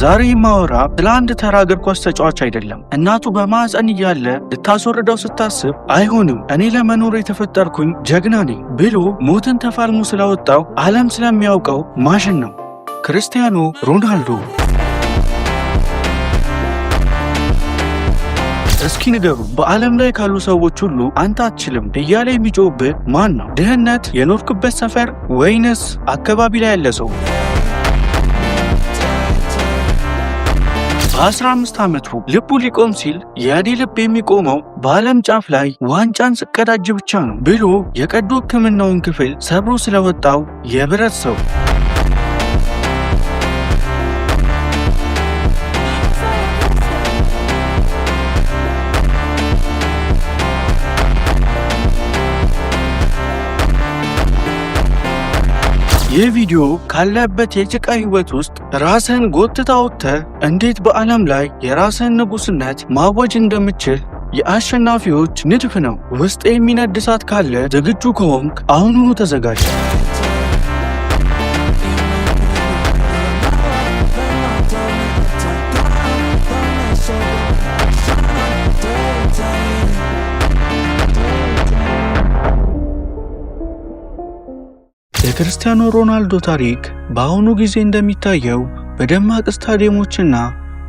ዛሬ ማወራ ስለ አንድ ተራ እግር ኳስ ተጫዋች አይደለም። እናቱ በማህፀን እያለ ልታስወርደው ስታስብ አይሆንም እኔ ለመኖር የተፈጠርኩኝ ጀግና ነኝ ብሎ ሞትን ተፋልሞ ስላወጣው ዓለም ስለሚያውቀው ማሽን ነው። ክርስቲያኖ ሮናልዶ። እስኪ ንገሩ፣ በዓለም ላይ ካሉ ሰዎች ሁሉ አንተ አትችልም እያለ የሚጮህብህ ማን ነው? ድህነት፣ የኖርክበት ሰፈር ወይንስ አካባቢ ላይ ያለ ሰው? በ15 ዓመቱ ልቡ ሊቆም ሲል የኔ ልብ የሚቆመው በዓለም ጫፍ ላይ ዋንጫን ስቀዳጅ ብቻ ነው ብሎ የቀዶ ሕክምናውን ክፍል ሰብሮ ስለወጣው የብረት ሰው። ይህ ቪዲዮ ካለበት የጭቃ ህይወት ውስጥ ራስህን ጎትተህ አውጥተህ እንዴት በዓለም ላይ የራስህን ንጉስነት ማወጅ እንደምችል የአሸናፊዎች ንድፍ ነው። ውስጥ የሚነድ እሳት ካለ ዝግጁ ከሆንክ አሁኑኑ ተዘጋጅ። የክርስቲያኖ ሮናልዶ ታሪክ በአሁኑ ጊዜ እንደሚታየው በደማቅ ስታዲየሞችና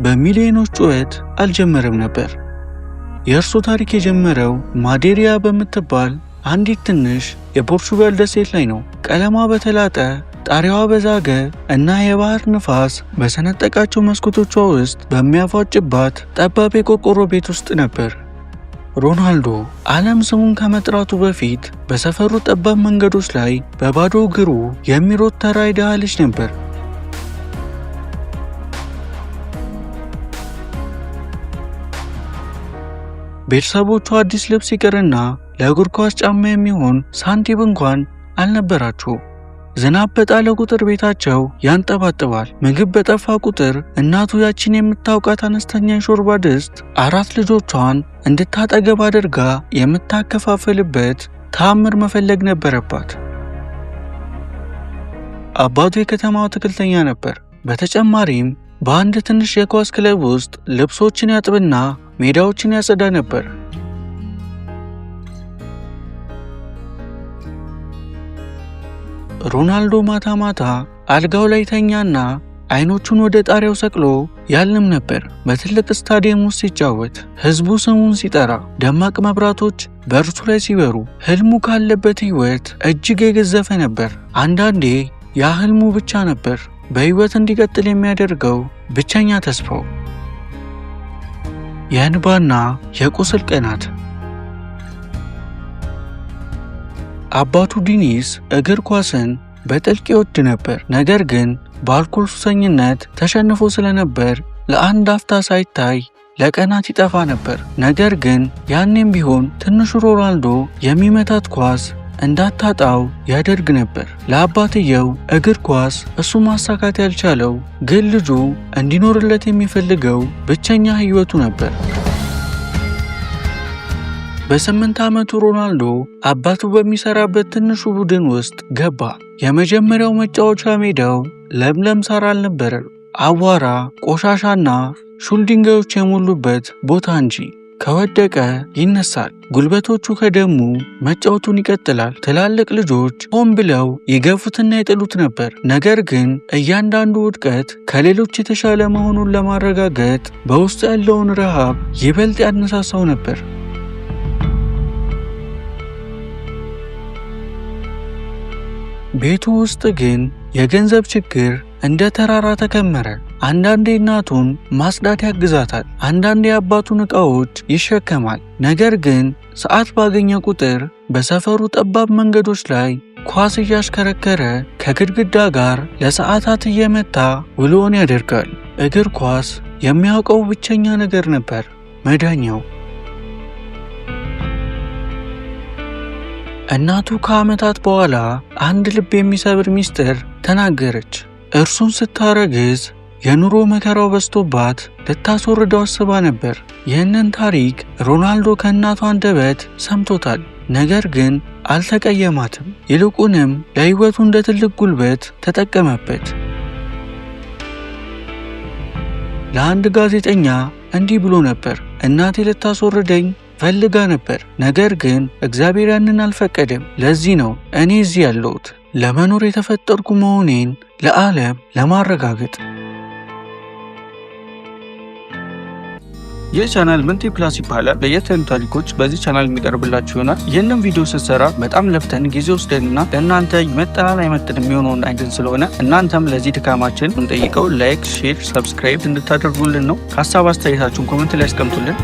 በሚሊዮኖች ጩኸት አልጀመረም ነበር። የእርሱ ታሪክ የጀመረው ማዴሪያ በምትባል አንዲት ትንሽ የፖርቹጋል ደሴት ላይ ነው። ቀለሟ በተላጠ ጣሪያዋ በዛገ እና የባህር ንፋስ በሰነጠቃቸው መስኮቶቿ ውስጥ በሚያፏጭባት ጠባብ የቆርቆሮ ቤት ውስጥ ነበር። ሮናልዶ ዓለም ስሙን ከመጥራቱ በፊት በሰፈሩ ጠባብ መንገዶች ላይ በባዶ እግሩ የሚሮጥ ተራ የድሃ ልጅ ነበር። ቤተሰቦቹ አዲስ ልብስ ይቅርና ለእግር ኳስ ጫማ የሚሆን ሳንቲም እንኳን አልነበራቸው። ዝናብ በጣለ ቁጥር ቤታቸው ያንጠባጥባል። ምግብ በጠፋ ቁጥር እናቱ ያችን የምታውቃት አነስተኛ የሾርባ ድስት 4 ልጆቿን እንድታጠገብ አድርጋ የምታከፋፍልበት ተአምር መፈለግ ነበረባት። አባቱ የከተማው አትክልተኛ ነበር። በተጨማሪም በአንድ ትንሽ የኳስ ክለብ ውስጥ ልብሶችን ያጥብና ሜዳዎችን ያጸዳ ነበር። ሮናልዶ ማታ ማታ አልጋው ላይ ተኛና አይኖቹን ወደ ጣሪያው ሰቅሎ ያልም ነበር። በትልቅ ስታዲየም ውስጥ ሲጫወት፣ ህዝቡ ስሙን ሲጠራ፣ ደማቅ መብራቶች በእርሱ ላይ ሲበሩ፣ ህልሙ ካለበት ህይወት እጅግ የገዘፈ ነበር። አንዳንዴ ያ ህልሙ ብቻ ነበር በህይወት እንዲቀጥል የሚያደርገው ብቸኛ ተስፋው። የእንባና የቁስል ቀናት። አባቱ ዲኒስ እግር ኳስን በጥልቅ ይወድ ነበር። ነገር ግን በአልኮል ሱሰኝነት ተሸንፎ ስለነበር ለአንድ አፍታ ሳይታይ ለቀናት ይጠፋ ነበር። ነገር ግን ያኔም ቢሆን ትንሹ ሮናልዶ የሚመታት ኳስ እንዳታጣው ያደርግ ነበር። ለአባትየው እግር ኳስ እሱ ማሳካት ያልቻለው ግን ልጁ እንዲኖርለት የሚፈልገው ብቸኛ ህይወቱ ነበር። በ8 ዓመቱ ሮናልዶ አባቱ በሚሰራበት ትንሹ ቡድን ውስጥ ገባ። የመጀመሪያው መጫወቻ ሜዳው ለምለም ሳር አልነበረም፣ አቧራ፣ ቆሻሻና ሹል ድንጋዮች የሞሉበት ቦታ እንጂ። ከወደቀ ይነሳል፣ ጉልበቶቹ ከደሙ መጫወቱን ይቀጥላል። ትላልቅ ልጆች ሆን ብለው ይገፉትና ይጥሉት ነበር። ነገር ግን እያንዳንዱ ውድቀት ከሌሎች የተሻለ መሆኑን ለማረጋገጥ በውስጡ ያለውን ረሃብ ይበልጥ ያነሳሳው ነበር። ቤቱ ውስጥ ግን የገንዘብ ችግር እንደ ተራራ ተከመረ። አንዳንዴ እናቱን ማጽዳት ያግዛታል፣ አንዳንዴ የአባቱን ዕቃዎች ይሸከማል። ነገር ግን ሰዓት ባገኘ ቁጥር በሰፈሩ ጠባብ መንገዶች ላይ ኳስ እያሽከረከረ ከግድግዳ ጋር ለሰዓታት እየመታ ውሎውን ያደርጋል። እግር ኳስ የሚያውቀው ብቸኛ ነገር ነበር፣ መዳኛው። እናቱ ከዓመታት በኋላ አንድ ልብ የሚሰብር ሚስጥር ተናገረች። እርሱን ስታረግዝ የኑሮ መከራው በዝቶባት ልታስወርደው አስባ ነበር። ይህንን ታሪክ ሮናልዶ ከእናቱ አንደበት ሰምቶታል። ነገር ግን አልተቀየማትም። ይልቁንም ለሕይወቱ እንደ ትልቅ ጉልበት ተጠቀመበት። ለአንድ ጋዜጠኛ እንዲህ ብሎ ነበር። እናቴ ልታስወርደኝ ፈልጋ ነበር፣ ነገር ግን እግዚአብሔር ያንን አልፈቀደም። ለዚህ ነው እኔ እዚህ ያለሁት፣ ለመኖር የተፈጠርኩ መሆኔን ለዓለም ለማረጋገጥ። ይህ ቻናል ምንቴ ፕላስ ይባላል። ለየት ያሉ ታሪኮች በዚህ ቻናል የሚቀርብላችሁ ይሆናል። ይህንን ቪዲዮ ስትሰራ በጣም ለፍተን ጊዜ ወስደንና ለእናንተ ይመጥናል አይመጥን የሚሆነውን አይደል ስለሆነ እናንተም ለዚህ ድካማችን እንጠይቀው ላይክ፣ ሼር፣ ሰብስክራይብ እንድታደርጉልን ነው። ሀሳብ አስተያየታችሁን ኮሜንት ላይ አስቀምጡልን።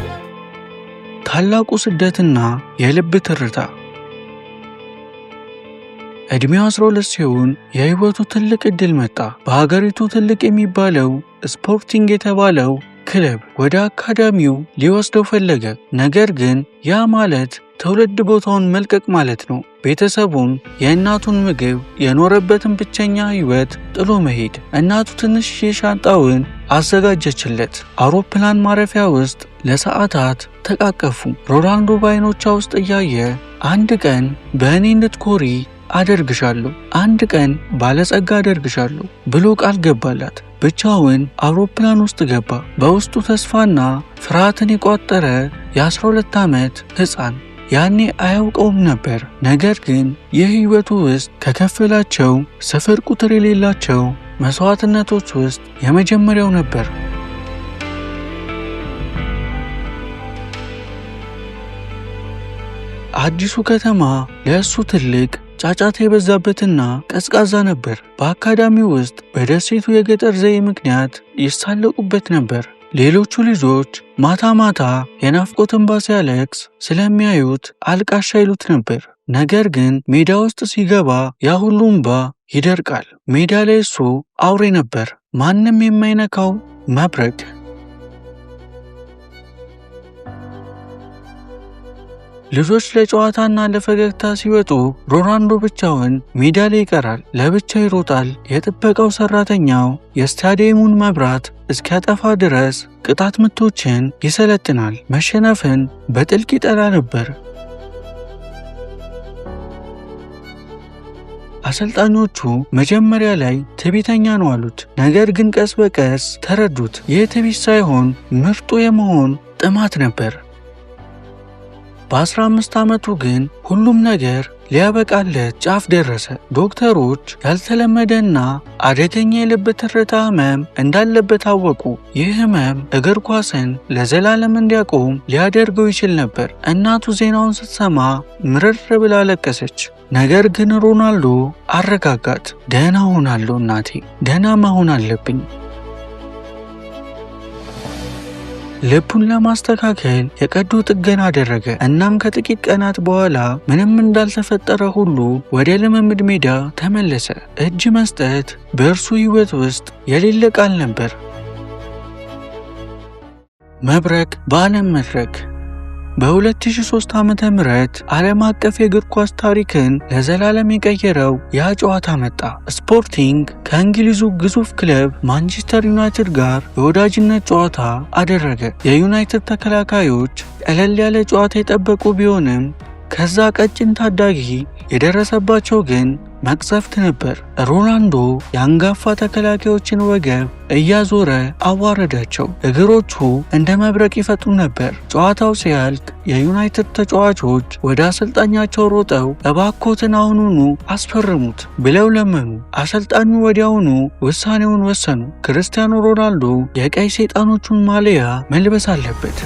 ታላቁ ስደትና የልብ ትርታ። ዕድሜው 12 ሲሆን የህይወቱ ትልቅ ዕድል መጣ። በሀገሪቱ ትልቅ የሚባለው ስፖርቲንግ የተባለው ክለብ ወደ አካዳሚው ሊወስደው ፈለገ። ነገር ግን ያ ማለት ትውልድ ቦታውን መልቀቅ ማለት ነው። ቤተሰቡን፣ የእናቱን ምግብ፣ የኖረበትን ብቸኛ ህይወት ጥሎ መሄድ። እናቱ ትንሽ ሻንጣውን አዘጋጀችለት። አውሮፕላን ማረፊያ ውስጥ ለሰዓታት ተቃቀፉ። ሮናልዶ በዓይኖቿ ውስጥ እያየ አንድ ቀን በእኔ እንድትኮሪ አደርግሻለሁ፣ አንድ ቀን ባለጸጋ አደርግሻለሁ ብሎ ቃል ገባላት። ብቻውን አውሮፕላን ውስጥ ገባ። በውስጡ ተስፋና ፍርሃትን የቋጠረ የ12 ዓመት ሕፃን። ያኔ አያውቀውም ነበር። ነገር ግን የህይወቱ ውስጥ ከከፈላቸው ስፍር ቁጥር የሌላቸው መስዋዕትነቶች ውስጥ የመጀመሪያው ነበር። አዲሱ ከተማ ለእሱ ትልቅ ጫጫታ የበዛበትና ቀዝቃዛ ነበር። በአካዳሚው ውስጥ በደሴቱ የገጠር ዘዬ ምክንያት ይሳለቁበት ነበር። ሌሎቹ ልጆች ማታ ማታ የናፍቆት እንባ ሲያለቅስ ስለሚያዩት አልቃሻ ይሉት ነበር። ነገር ግን ሜዳ ውስጥ ሲገባ ያ ሁሉ እንባ ይደርቃል። ሜዳ ላይ እሱ አውሬ ነበር፣ ማንም የማይነካው መብረቅ። ልጆች ለጨዋታና ለፈገግታ ሲወጡ ሮናልዶ ብቻውን ሜዳ ላይ ይቀራል። ለብቻው ይሮጣል። የጥበቃው ሰራተኛው የስታዲየሙን መብራት እስኪያጠፋ ድረስ ቅጣት ምቶችን ይሰለጥናል። መሸነፍን በጥልቅ ይጠላ ነበር። አሰልጣኞቹ መጀመሪያ ላይ ትዕቢተኛ ነው አሉት። ነገር ግን ቀስ በቀስ ተረዱት። ይህ ትዕቢት ሳይሆን ምርጡ የመሆን ጥማት ነበር። በ15 ዓመቱ ግን ሁሉም ነገር ሊያበቃለት ጫፍ ደረሰ። ዶክተሮች ያልተለመደና አደገኛ የልብ ትርታ ህመም እንዳለበት አወቁ። ይህ ህመም እግር ኳስን ለዘላለም እንዲያቆም ሊያደርገው ይችል ነበር። እናቱ ዜናውን ስትሰማ ምርር ብላ አለቀሰች። ነገር ግን ሮናልዶ አረጋጋት። ደህና ሆናለሁ እናቴ፣ ደህና መሆን አለብኝ። ልቡን ለማስተካከል የቀዶ ጥገና አደረገ። እናም ከጥቂት ቀናት በኋላ ምንም እንዳልተፈጠረ ሁሉ ወደ ልምምድ ሜዳ ተመለሰ። እጅ መስጠት በእርሱ ህይወት ውስጥ የሌለ ቃል ነበር። መብረቅ በዓለም መድረክ። በ2003 ዓመተ ምህረት ዓለም አቀፍ የእግር ኳስ ታሪክን ለዘላለም የቀየረው ያ ጨዋታ መጣ። ስፖርቲንግ ከእንግሊዙ ግዙፍ ክለብ ማንቸስተር ዩናይትድ ጋር የወዳጅነት ጨዋታ አደረገ። የዩናይትድ ተከላካዮች ቀለል ያለ ጨዋታ የጠበቁ ቢሆንም ከዛ ቀጭን ታዳጊ የደረሰባቸው ግን መቅሰፍት ነበር። ሮናልዶ የአንጋፋ ተከላካዮችን ወገብ እያዞረ አዋረዳቸው። እግሮቹ እንደ መብረቅ ይፈጥኑ ነበር። ጨዋታው ሲያልቅ የዩናይትድ ተጫዋቾች ወደ አሰልጣኛቸው ሮጠው እባኮትን አሁኑኑ አስፈርሙት ብለው ለመኑ። አሰልጣኙ ወዲያውኑ ውሳኔውን ወሰኑ። ክርስቲያኖ ሮናልዶ የቀይ ሰይጣኖቹን ማሊያ መልበስ አለበት።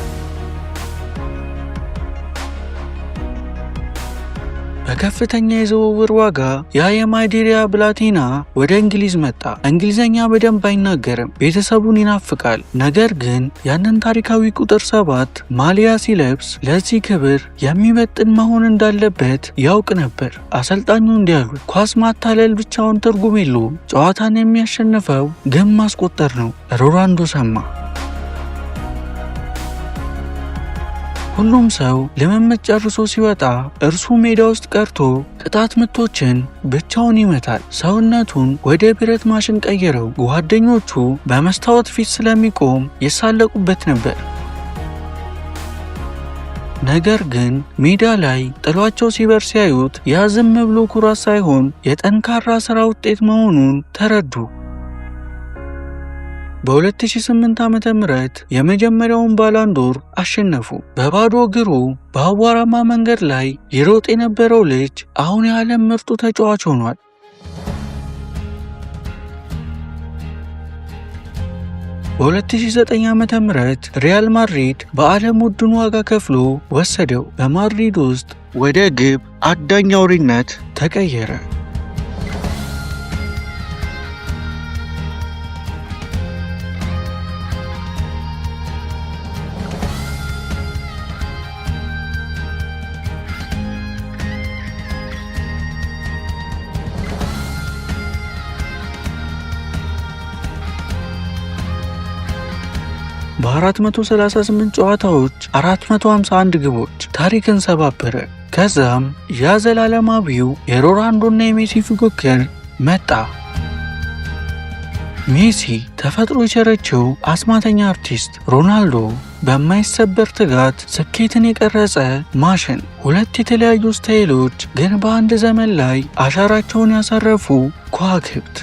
በከፍተኛ የዝውውር ዋጋ ያ የማዴሪያ ብላቴና ወደ እንግሊዝ መጣ። እንግሊዘኛ በደንብ አይናገርም፣ ቤተሰቡን ይናፍቃል። ነገር ግን ያንን ታሪካዊ ቁጥር 7 ማሊያ ሲለብስ ለዚህ ክብር የሚመጥን መሆን እንዳለበት ያውቅ ነበር። አሰልጣኙ እንዲህ አሉት፣ ኳስ ማታለል ብቻውን ትርጉም የለውም፣ ጨዋታን የሚያሸንፈው ግን ማስቆጠር ነው። ሮናልዶ ሰማ። ሁሉም ሰው ልምምድ ጨርሶ ሲወጣ እርሱ ሜዳ ውስጥ ቀርቶ ቅጣት ምቶችን ብቻውን ይመታል። ሰውነቱን ወደ ብረት ማሽን ቀየረው። ጓደኞቹ በመስታወት ፊት ስለሚቆም ይሳለቁበት ነበር። ነገር ግን ሜዳ ላይ ጥሏቸው ሲበር ሲያዩት ያ ዝም ብሎ ኩራት ሳይሆን የጠንካራ ሥራ ውጤት መሆኑን ተረዱ። በ2008 ዓመተ ምህረት የመጀመሪያውን ባላንዶር አሸነፉ። በባዶ እግሩ በአቧራማ መንገድ ላይ ይሮጥ የነበረው ልጅ አሁን የዓለም ምርጡ ተጫዋች ሆኗል። በ2009 ዓመተ ምህረት ሪያል ማድሪድ በዓለም ውድን ዋጋ ከፍሎ ወሰደው። በማድሪድ ውስጥ ወደ ግብ አዳኝ አውሪነት ተቀየረ። በ438 ጨዋታዎች 451 ግቦች ታሪክን ሰባበረ። ከዛም ያ ዘላለማዊው የሮናልዶና የሜሲ ፉክክር መጣ። ሜሲ ተፈጥሮ የቸረችው አስማተኛ አርቲስት፣ ሮናልዶ በማይሰበር ትጋት ስኬትን የቀረጸ ማሽን። ሁለት የተለያዩ ስታይሎች ግን በአንድ ዘመን ላይ አሻራቸውን ያሳረፉ ከዋክብት።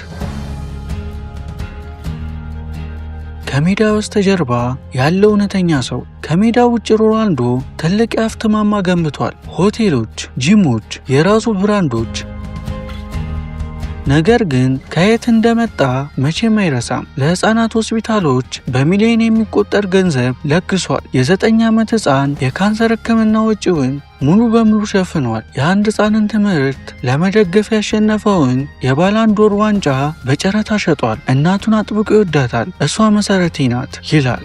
ከሜዳ በስተጀርባ ያለው እውነተኛ ሰው። ከሜዳ ውጭ ሮናልዶ ትልቅ የሀብት ማማ ገንብቷል። ሆቴሎች፣ ጂሞች፣ የራሱ ብራንዶች። ነገር ግን ከየት እንደመጣ መቼም አይረሳም። ለህፃናት ሆስፒታሎች በሚሊዮን የሚቆጠር ገንዘብ ለግሷል። የ9 ዓመት ህፃን የካንሰር ህክምና ወጪውን ሙሉ በሙሉ ሸፍኗል። የአንድ ህፃንን ትምህርት ለመደገፍ ያሸነፈውን የባላንዶር ዋንጫ በጨረታ ሸጧል። እናቱን አጥብቆ ይወዳታል። እሷ መሰረቴ ናት ይላል።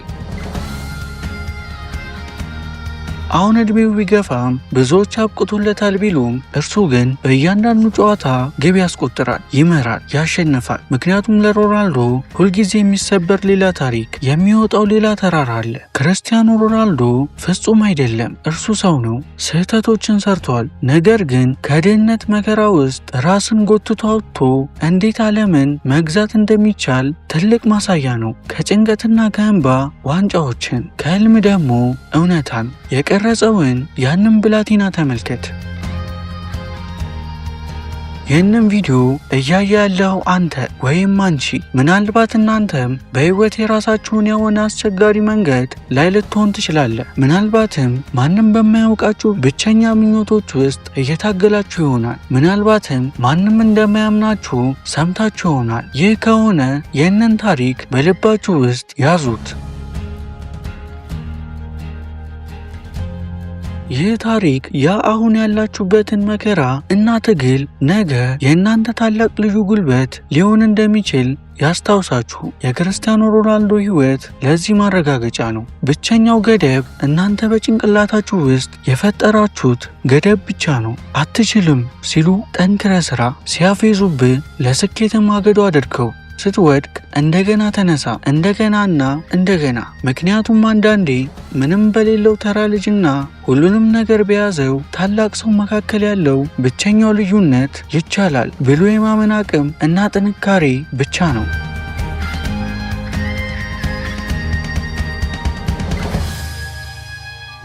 አሁን እድሜው ቢገፋም ብዙዎች አብቅቶለታል ቢሉም እርሱ ግን በእያንዳንዱ ጨዋታ ግብ ያስቆጥራል፣ ይመራል፣ ያሸንፋል። ምክንያቱም ለሮናልዶ ሁልጊዜ የሚሰበር ሌላ ታሪክ፣ የሚወጣው ሌላ ተራራ አለ። ክርስቲያኖ ሮናልዶ ፍጹም አይደለም። እርሱ ሰው ነው። ስህተቶችን ሰርቷል። ነገር ግን ከድህነት መከራ ውስጥ ራስን ጎትቶ አውጥቶ እንዴት ዓለምን መግዛት እንደሚቻል ትልቅ ማሳያ ነው። ከጭንቀትና ከእንባ ዋንጫዎችን፣ ከህልም ደግሞ እውነታን የቀረጸውን ያንን ብላቴና ተመልከት። ይህንን ቪዲዮ እያየ ያለው አንተ ወይም አንቺ ምናልባት እናንተም በህይወት የራሳችሁን የሆነ አስቸጋሪ መንገድ ላይ ልትሆን ትችላለህ። ምናልባትም ማንም በማያውቃችሁ ብቸኛ ምኞቶች ውስጥ እየታገላችሁ ይሆናል። ምናልባትም ማንም እንደማያምናችሁ ሰምታችሁ ይሆናል። ይህ ከሆነ ይህንን ታሪክ በልባችሁ ውስጥ ያዙት። ይህ ታሪክ ያ አሁን ያላችሁበትን መከራ እና ትግል ነገ የእናንተ ታላቅ ልዩ ጉልበት ሊሆን እንደሚችል ያስታውሳችሁ። የክርስቲያኖ ሮናልዶ ህይወት ለዚህ ማረጋገጫ ነው። ብቸኛው ገደብ እናንተ በጭንቅላታችሁ ውስጥ የፈጠራችሁት ገደብ ብቻ ነው። አትችልም ሲሉ ጠንክረ ስራ፣ ሲያፌዙብህ ለስኬት ማገዶ አድርገው። ስትወድቅ እንደገና ተነሳ፣ እንደገናና እንደገና። ምክንያቱም አንዳንዴ ምንም በሌለው ተራ ልጅና ሁሉንም ነገር በያዘው ታላቅ ሰው መካከል ያለው ብቸኛው ልዩነት ይቻላል ብሎ የማመን አቅም እና ጥንካሬ ብቻ ነው።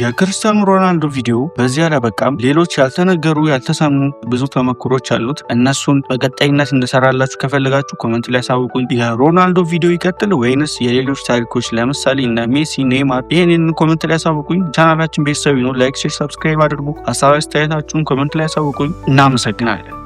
የክርስቲያኖ ሮናልዶ ቪዲዮ በዚህ አላበቃም። ሌሎች ያልተነገሩ ያልተሰሙ ብዙ ተመክሮች አሉት። እነሱን በቀጣይነት እንድሰራላችሁ ከፈለጋችሁ ኮመንት ላይ አሳውቁኝ። የሮናልዶ ቪዲዮ ይቀጥል ወይንስ የሌሎች ታሪኮች ለምሳሌ እነ ሜሲ፣ ኔይማር? ይህንን ኮመንት ላይ አሳውቁኝ። ቻናላችን ቤተሰብ ነው። ላይክ፣ ሼር፣ ሰብስክራይብ አድርጉ። ሀሳብ አስተያየታችሁን ኮመንት ላይ አሳውቁኝ። እናመሰግናለን።